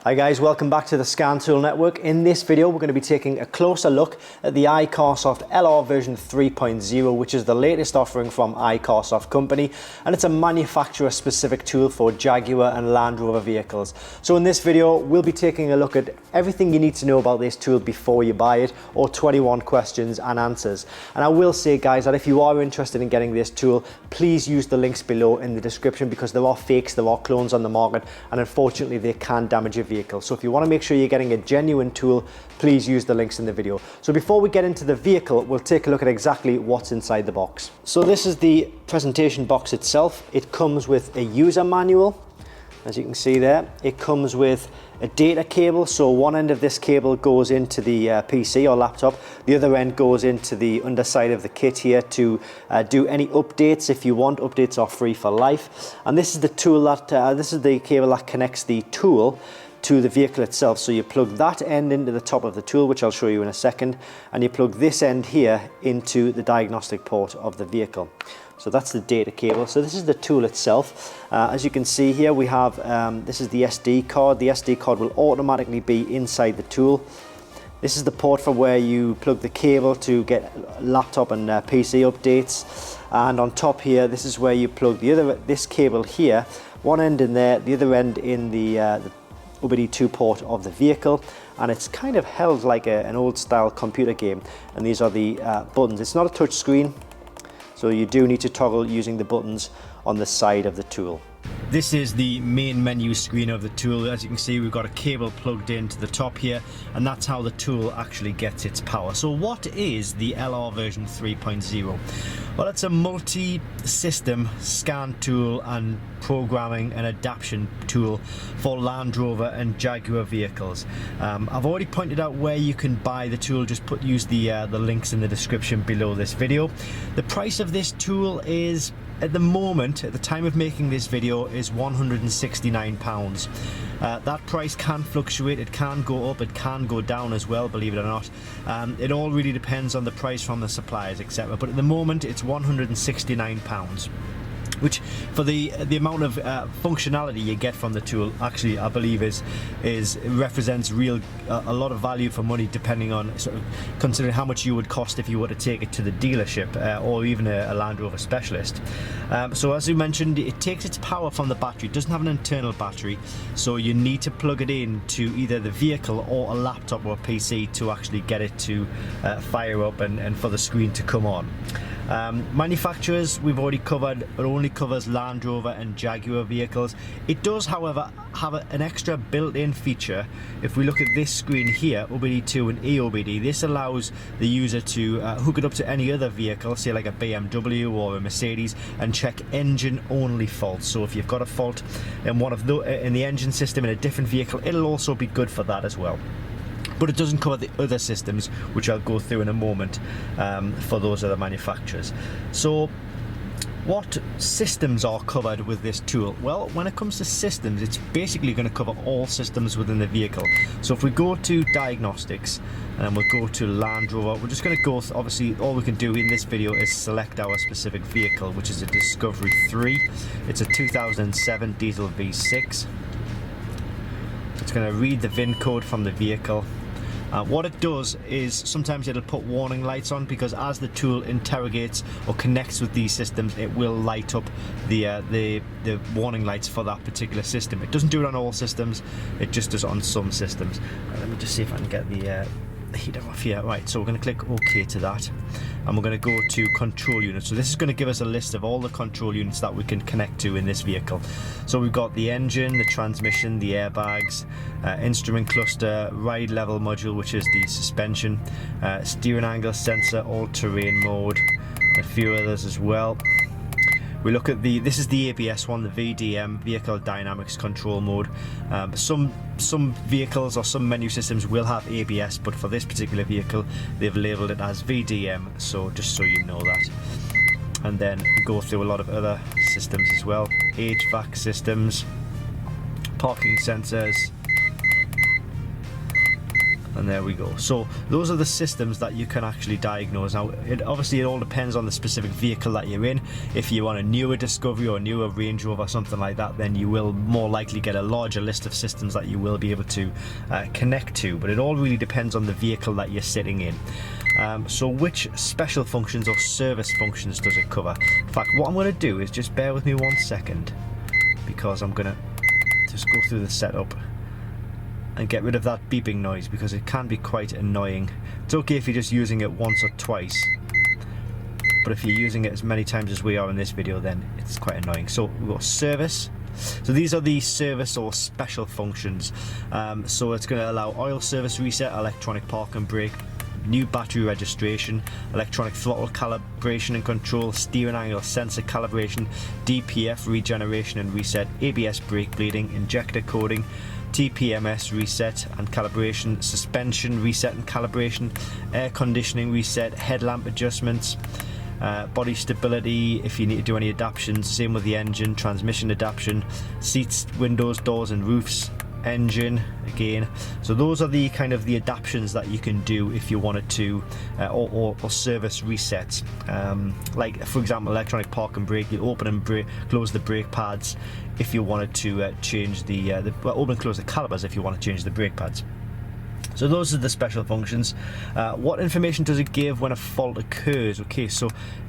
Hi guys, welcome back to the Scan Tool Network. In this video we're going to be taking a closer look at the iCarsoft LR version 3.0, which is the latest offering from iCarsoft company, and it's a manufacturer specific tool for Jaguar and Land Rover vehicles. So in this video we'll be taking a look at everything you need to know about this tool before you buy it, or 21 questions and answers. And I will say guys that if you are interested in getting this tool, please use the links below in the description, because there are fakes, there are clones on the market, and unfortunately they can damage your vehicle. So if you want to make sure you're getting a genuine tool, please use the links in the video. So before we get into the vehicle, we'll take a look at exactly what's inside the box. So this is the presentation box itself. It comes with a user manual, as you can see there. It comes with a data cable, so one end of this cable goes into the PC or laptop, the other end goes into the underside of the kit here to do any updates if you want. Updates are free for life, and this is the tool that this is the cable that connects the tool to the vehicle itself. So you plug that end into the top of the tool, which I'll show you in a second, and you plug this end here into the diagnostic port of the vehicle. So that's the data cable. So this is the tool itself. As you can see here, we have this is the SD card. The SD card will automatically be inside the tool. This is the port for where you plug the cable to get laptop and PC updates. And on top here, this is where you plug this cable here, one end in there, the other end in the OBD2 port of the vehicle, and it's kind of held like an old style computer game. And these are the buttons. It's not a touch screen, so you do need to toggle using the buttons on the side of the tool. This is the main menu screen of the tool. As you can see, we've got a cable plugged into the top here, and that's how the tool actually gets its power. So what is the LR version 3.0? Well, it's a multi-system scan tool and programming and adaption tool for Land Rover and Jaguar vehicles. I've already pointed out where you can buy the tool. Just use the links in the description below this video. The price of this tool is, at the moment, at the time of making this video, is £169. That price can fluctuate. It can go up, it can go down as well, believe it or not. It all really depends on the price from the suppliers, etc. But at the moment it's £169, which for the amount of functionality you get from the tool, actually I believe represents a lot of value for money, depending on sort of considering how much you would cost if you were to take it to the dealership or even a Land Rover specialist. So as we mentioned, it takes its power from the battery. It doesn't have an internal battery, so you need to plug it in to either the vehicle or a laptop or a PC to actually get it to fire up and for the screen to come on. Manufacturers we've already covered. It only covers Land Rover and Jaguar vehicles. It does, however, have an extra built-in feature. If we look at this screen here, OBD2 and EOBD, this allows the user to hook it up to any other vehicle, say like a BMW or a Mercedes, and check engine-only faults. So if you've got a fault in in the engine system in a different vehicle, it'll also be good for that as well. But it doesn't cover the other systems, which I'll go through in a moment for those other manufacturers. So what systems are covered with this tool? Well, when it comes to systems, it's basically going to cover all systems within the vehicle. So if we go to Diagnostics and we'll go to Land Rover, we're just going to go, obviously all we can do in this video is select our specific vehicle, which is a Discovery 3. It's a 2007 diesel V6. It's going to read the VIN code from the vehicle. What it does is sometimes it'll put warning lights on, because as the tool interrogates or connects with these systems, it will light up the warning lights for that particular system. It doesn't do it on all systems, it just does it on some systems. Let me just see if I can get the heater off here. Right, so we're going to click OK to that, and we're going to go to control units. So this is going to give us a list of all the control units that we can connect to in this vehicle. So we've got the engine, the transmission, the airbags, instrument cluster, ride level module, which is the suspension, steering angle sensor, all-terrain mode, a few others as well. We look at this is the ABS one, the VDM, Vehicle Dynamics Control Mode. Some vehicles or some menu systems will have ABS, but for this particular vehicle, they've labelled it as VDM, so just so you know that. And then we go through a lot of other systems as well. HVAC systems, parking sensors, And there we go. So those are the systems that you can actually diagnose. Now, obviously it all depends on the specific vehicle that you're in. If you want a newer Discovery or a newer Range Rover or something like that, then you will more likely get a larger list of systems that you will be able to connect to. But it all really depends on the vehicle that you're sitting in. So which special functions or service functions does it cover? In fact, what I'm going to do is just bear with me 1 second, because I'm going to just go through the setup and get rid of that beeping noise, because it can be quite annoying. It's okay if you're just using it once or twice, but if you're using it as many times as we are in this video, then it's quite annoying. So we've got service. So these are the service or special functions. So it's going to allow oil service reset, electronic park and brake, new battery registration, electronic throttle calibration and control, steering angle sensor calibration, DPF regeneration and reset, ABS brake bleeding, injector coding, TPMS reset and calibration, suspension reset and calibration, air conditioning reset, headlamp adjustments, body stability if you need to do any adaptions, same with the engine, transmission adaption, seats, windows, doors and roofs, engine again. So those are the kind of the adaptions that you can do if you wanted to, or service resets. Like for example, electronic park and brake, you open and close the brake pads if you wanted to change well, open and close the calipers if you want to change the brake pads. So those are the special functions. What information does it give when a fault occurs? Okay, so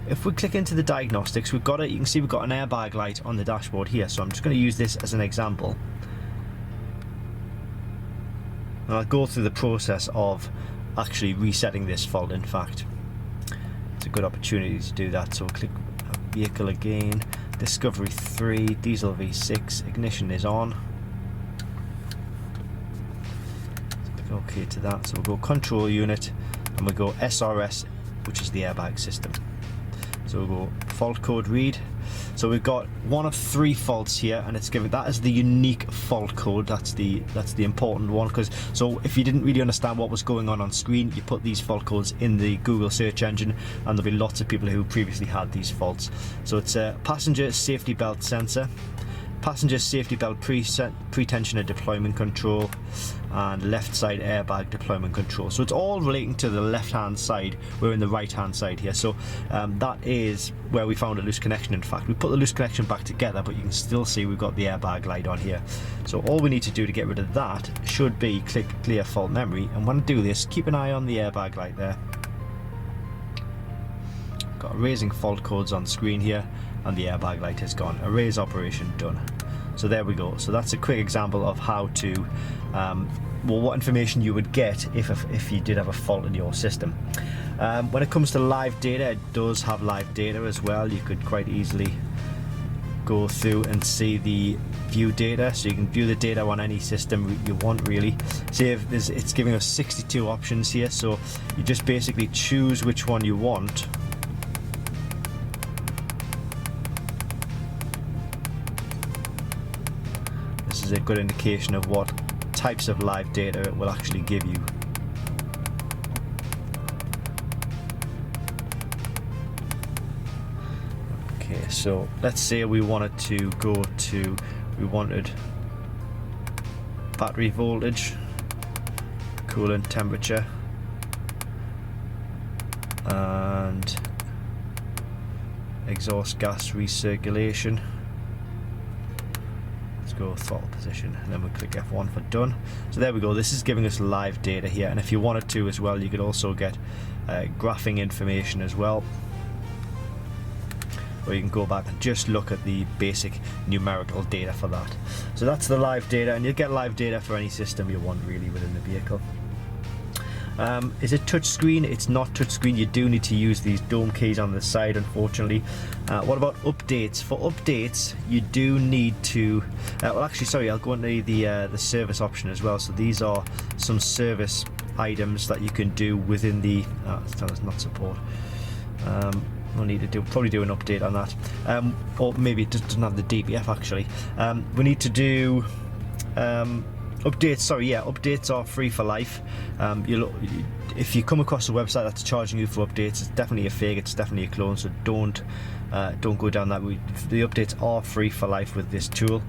if we click into the diagnostics, we've got it. You can see we've got an airbag light on the dashboard here. So I'm just going to use this as an example. And I'll go through the process of actually resetting this fault. In fact, it's a good opportunity to do that. So click vehicle again, Discovery 3, diesel V6, ignition is on. Click OK to that. So we'll go control unit and we'll go SRS, which is the airbag system. So we'll go fault code read. So we've got one of 3 faults here, and it's given that as the unique fault code. That's the important one, because so if you didn't really understand what was going on screen, you put these fault codes in the Google search engine, and there'll be lots of people who previously had these faults. So it's a passenger safety belt sensor, passenger safety belt pre-tension and deployment control, and left side airbag deployment control. So it's all relating to the left hand side. We're in the right hand side here, so that is where we found a loose connection. In fact, we put the loose connection back together, but you can still see we've got the airbag light on here. So all we need to do to get rid of that should be click clear fault memory, and when I do this, keep an eye on the airbag light there. Got erasing fault codes on screen here, and the airbag light has gone. Erase operation done. So there we go. So that's a quick example of how to well, what information you would get if you did have a fault in your system. When it comes to live data, it does have live data as well. You could quite easily go through and see the view data, so you can view the data on any system you want really. See if it's giving us 62 options here, so you just basically choose which one you want. This is a good indication of what types of live data it will actually give you. Okay, so let's say we wanted to go to, we wanted battery voltage, coolant temperature, and exhaust gas recirculation. Go throttle position, and then we click F1 for done. So there we go. This is giving us live data here, and if you wanted to as well, you could also get graphing information as well, or you can go back and just look at the basic numerical data for that. So that's the live data, and you'll get live data for any system you want really within the vehicle. Is it touchscreen? It's not touchscreen. You do need to use these dome keys on the side, unfortunately. What about updates? For updates, you do need to. Well, actually, sorry, I'll go into the service option as well. So these are some service items that you can do within the. It's not support. We'll need to probably do an update on that, or maybe it doesn't have the DPF actually. We need to do. Updates, sorry, yeah, updates are free for life. If you come across a website that's charging you for updates, it's definitely a fake, it's definitely a clone, so don't go down that route. The updates are free for life with this tool.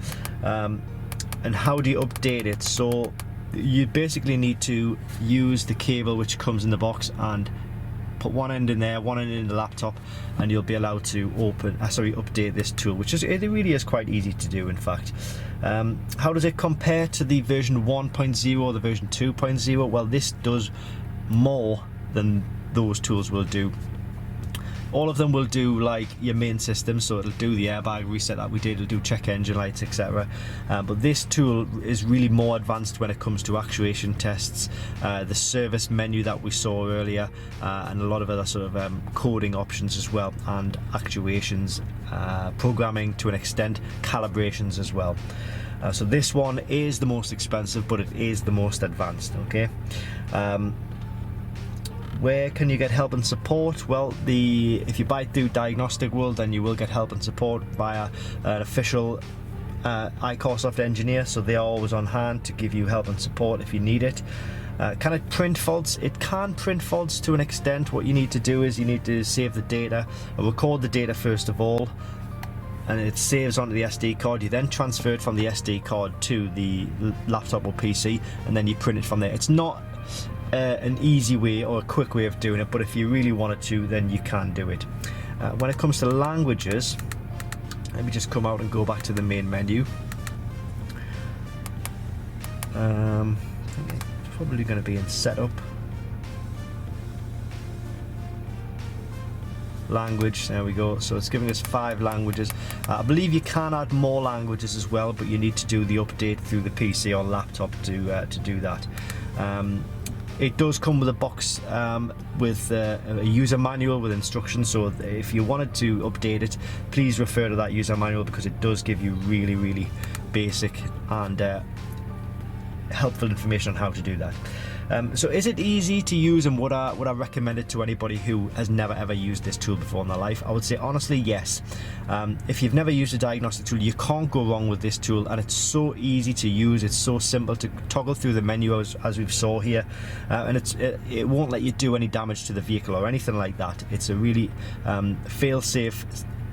And how do you update it? So you basically need to use the cable which comes in the box and put one end in there, one end in the laptop, and you'll be allowed to update this tool, which is, it really is quite easy to do, in fact. How does it compare to the version 1.0 or the version 2.0? Well, this does more than those tools will do. All of them will do like your main system, so it'll do the airbag reset that we did, it'll do check engine lights, etc. But this tool is really more advanced when it comes to actuation tests, the service menu that we saw earlier, and a lot of other sort of coding options as well, and actuations, programming to an extent, calibrations as well. So this one is the most expensive, but it is the most advanced, okay? Where can you get help and support? Well, if you buy it through Diagnostic World, then you will get help and support via an official iCarsoft engineer, so they are always on hand to give you help and support if you need it. Can it print faults? It can print faults to an extent. What you need to do is you need to save the data, or record the data first of all, and it saves onto the SD card. You then transfer it from the SD card to the laptop or PC, and then you print it from there. It's not an easy way or a quick way of doing it, but if you really wanted to, then you can do it. When it comes to languages, let me just come out and go back to the main menu. I think it's probably going to be in setup, language, there we go. So it's giving us 5 languages. I believe you can add more languages as well, but you need to do the update through the PC or laptop to do that. It does come with a box with a user manual with instructions, so if you wanted to update it, please refer to that user manual, because it does give you really basic and helpful information on how to do that. So is it easy to use, and would I recommend it to anybody who has never ever used this tool before in their life? I would say honestly yes. If you've never used a diagnostic tool, you can't go wrong with this tool, and it's so easy to use. It's so simple to toggle through the menu as we've saw here, and it won't let you do any damage to the vehicle or anything like that. It's a really fail-safe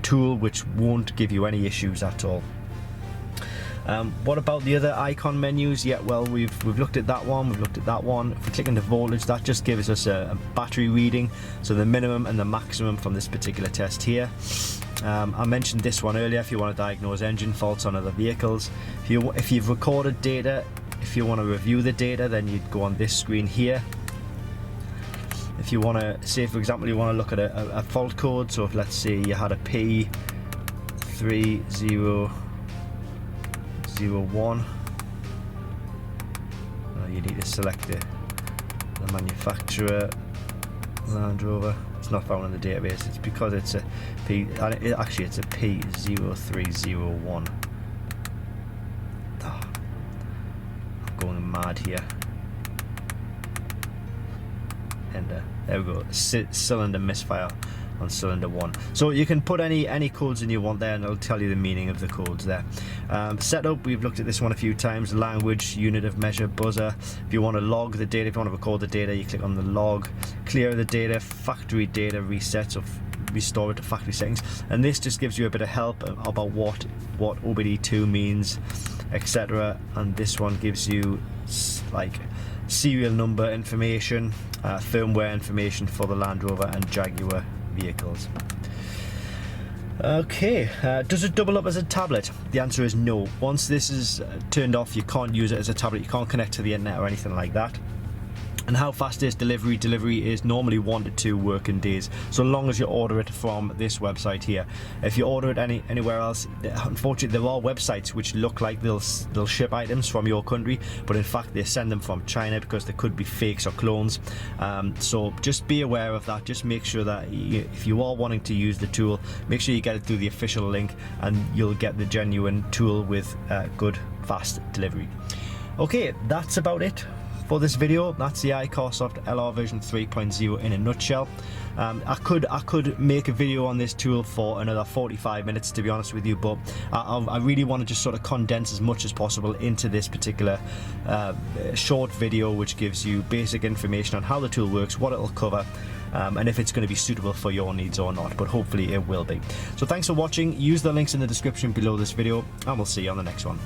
tool which won't give you any issues at all. What about the other icon menus? Yeah, well, we've looked at that one, we've looked at that one. If we click into voltage, that just gives us a battery reading, so the minimum and the maximum from this particular test here. I mentioned this one earlier, if you want to diagnose engine faults on other vehicles. If you've recorded data, if you want to review the data, then you'd go on this screen here. If you want to, say for example, you want to look at a fault code, so if let's say you had a P3001, you need to select the manufacturer, Land Rover. It's not found in the database. It's because it's a actually it's a P0301. Oh, I'm going mad here. Enter. There we go. Cylinder misfire on cylinder 1. So you can put any codes in you want there, and it'll tell you the meaning of the codes there. Setup, we've looked at this one a few times. Language, unit of measure, buzzer. If you want to log the data, if you want to record the data, you click on the log. Clear the data, factory data reset, so restore it to factory settings. And this just gives you a bit of help about what OBD2 means, etc. And this one gives you like serial number information, firmware information for the Land Rover and Jaguar vehicles. Okay, does it double up as a tablet? The answer is no. Once this is turned off, you can't use it as a tablet, you can't connect to the internet or anything like that. And how fast is delivery? Delivery is normally 1 to 2 working days, so long as you order it from this website here. If you order it anywhere else, unfortunately there are websites which look like they'll ship items from your country, but in fact they send them from China because they could be fakes or clones. So just be aware of that. Just make sure that if you are wanting to use the tool, make sure you get it through the official link, and you'll get the genuine tool with good fast delivery. Okay, that's about it for this video. That's the iCarsoft LR version 3.0 in a nutshell. I could make a video on this tool for another 45 minutes, to be honest with you, but I really want to just sort of condense as much as possible into this particular short video, which gives you basic information on how the tool works, what it'll cover, and if it's going to be suitable for your needs or not, but hopefully it will be. So thanks for watching. Use the links in the description below this video, and we'll see you on the next one.